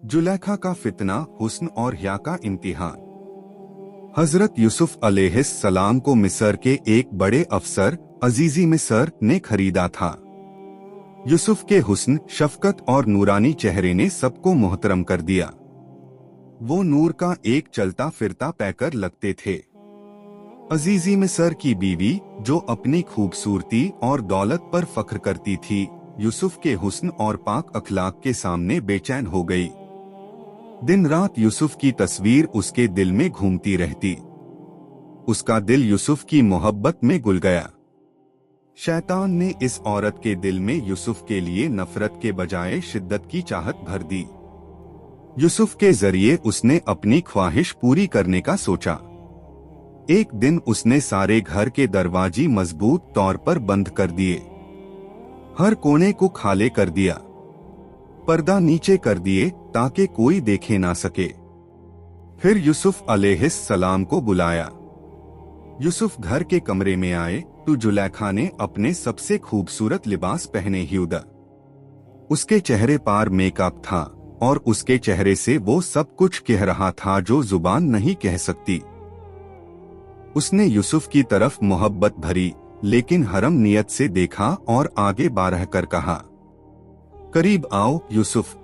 जुलेखा का फितना, हुस्न और हया का इम्तिहान। हजरत यूसुफ अलैहिस्सलाम को मिस्र के एक बड़े अफसर अजीजी मिस्र ने खरीदा था। यूसुफ के हुस्न, शफकत और नूरानी चेहरे ने सबको मोहतरम कर दिया। वो नूर का एक चलता फिरता पैकर लगते थे। अजीजी मिस्र की बीवी, जो अपनी खूबसूरती और दौलत पर फख्र करती थी, यूसुफ के हुस्न और पाक अखलाक के सामने बेचैन हो गई। दिन रात यूसुफ की तस्वीर उसके दिल में घूमती रहती। उसका दिल यूसुफ की मोहब्बत में घुल गया। शैतान ने इस औरत के दिल में यूसुफ के लिए नफरत के बजाय शिद्दत की चाहत भर दी। यूसुफ के जरिए उसने अपनी ख्वाहिश पूरी करने का सोचा। एक दिन उसने सारे घर के दरवाजे मजबूत तौर पर बंद कर दिए, हर कोने को खाली कर दिया, पर्दा नीचे कर दिए ताकि कोई देखे ना सके। फिर यूसुफ अलैहिस्सलाम को बुलाया। यूसुफ घर के कमरे में आए तो जुलेखा ने अपने सबसे खूबसूरत लिबास पहने हुए। उसके चेहरे पर मेकअप था और उसके चेहरे से वो सब कुछ कह रहा था जो जुबान नहीं कह सकती। उसने यूसुफ की तरफ मोहब्बत भरी लेकिन हरम नियत से देखा और आगे बढ़ कर कहा, करीब आओ यूसुफ।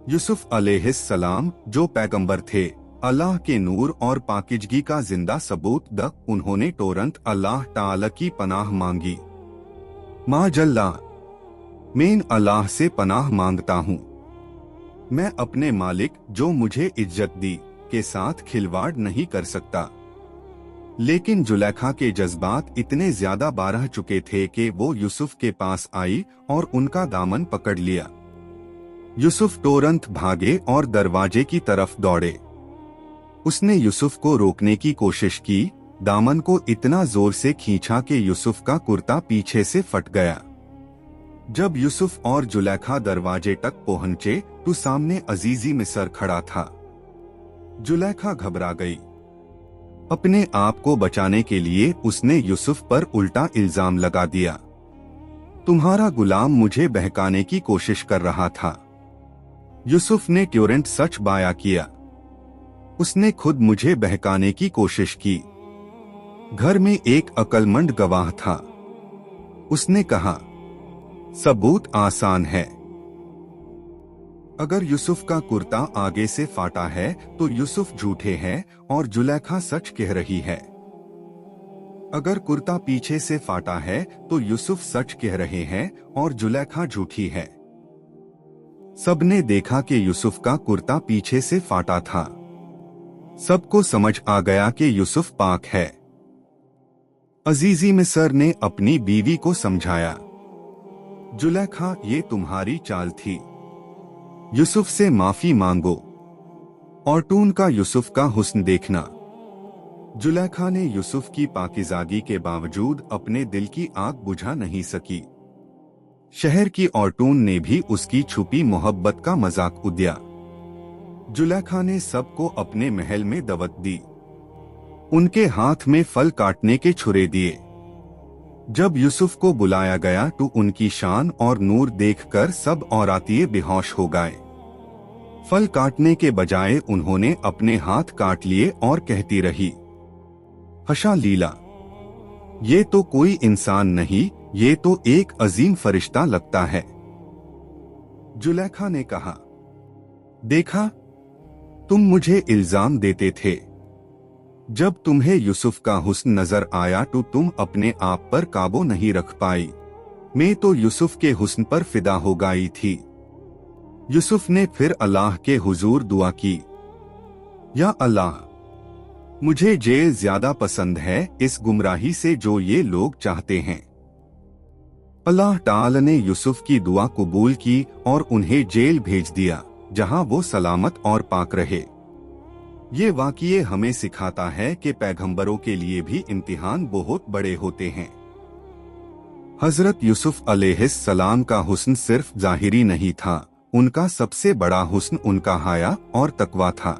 यूसुफ अलैहिस्सलाम जो पैगंबर थे, अल्लाह के नूर और पाकिजगी का जिंदा सबूत द उन्होंने तुरंत अल्लाह ताला की पनाह मांगी। माँ जल्ला, मैं अल्लाह से पनाह मांगता हूँ। मैं अपने मालिक जो मुझे इज्जत दी के साथ खिलवाड़ नहीं कर सकता। लेकिन जुलेखा के जज्बात इतने ज्यादा बढ़ चुके थे कि वो यूसुफ के पास आई और उनका दामन पकड़ लिया। यूसुफ तुरंत भागे और दरवाजे की तरफ दौड़े। उसने यूसुफ को रोकने की कोशिश की, दामन को इतना जोर से खींचा कि यूसुफ का कुर्ता पीछे से फट गया। जब यूसुफ और जुलेखा दरवाजे तक पहुंचे तो सामने अजीजी मिस्र खड़ा था। जुलेखा घबरा गई। अपने आप को बचाने के लिए उसने यूसुफ पर उल्टा इल्जाम लगा दिया, तुम्हारा गुलाम मुझे बहकाने की कोशिश कर रहा था। यूसुफ ने तुरंत सच बयां किया, उसने खुद मुझे बहकाने की कोशिश की। घर में एक अक्लमंद गवाह था। उसने कहा, सबूत आसान है। अगर यूसुफ का कुर्ता आगे से फाटा है तो यूसुफ झूठे हैं और जुलेखा सच कह रही है। अगर कुर्ता पीछे से फाटा है तो यूसुफ सच कह रहे हैं और जुलेखा झूठी है। सबने देखा कि यूसुफ का कुर्ता पीछे से फाटा था। सबको समझ आ गया कि यूसुफ पाक है। अजीजी मिस्र ने अपनी बीवी को समझाया, जुलेखा, ये तुम्हारी चाल थी। यूसुफ से माफी मांगो और टून का यूसुफ का हुस्न देखना। जुलेखा ने यूसुफ की पाकिजागी के बावजूद अपने दिल की आग बुझा नहीं सकी। शहर की औरतून ने भी उसकी छुपी मोहब्बत का मजाक उड़ाया। जुलेखा ने सबको अपने महल में दावत दी। उनके हाथ में फल काटने के छुरे दिए। जब यूसुफ को बुलाया गया तो उनकी शान और नूर देखकर सब औरतिये बेहोश हो गए। फल काटने के बजाय उन्होंने अपने हाथ काट लिए और कहती रही, हशा लीला, ये तो कोई इंसान नहीं, ये तो एक अजीम फरिश्ता लगता है। जुलेखा ने कहा, देखा, तुम मुझे इल्जाम देते थे। जब तुम्हें यूसुफ का हुस्न नजर आया तो तुम अपने आप पर काबू नहीं रख पाई। मैं तो यूसुफ के हुस्न पर फिदा हो गई थी। यूसुफ ने फिर अल्लाह के हुजूर दुआ की, या अल्लाह, मुझे जेल ज्यादा पसंद है इस गुमराही से जो ये लोग चाहते हैं। अल्लाह ताला ने यूसुफ की दुआ कबूल की और उन्हें जेल भेज दिया, जहां वो सलामत और पाक रहे। ये वाक़िए हमें सिखाता है कि पैगंबरों के लिए भी इम्तिहान बहुत बड़े होते हैं। हजरत यूसुफ अलैहिस्सलाम का हुस्न सिर्फ जाहिरी नहीं था, उनका सबसे बड़ा हुस्न उनका हया और तकवा था।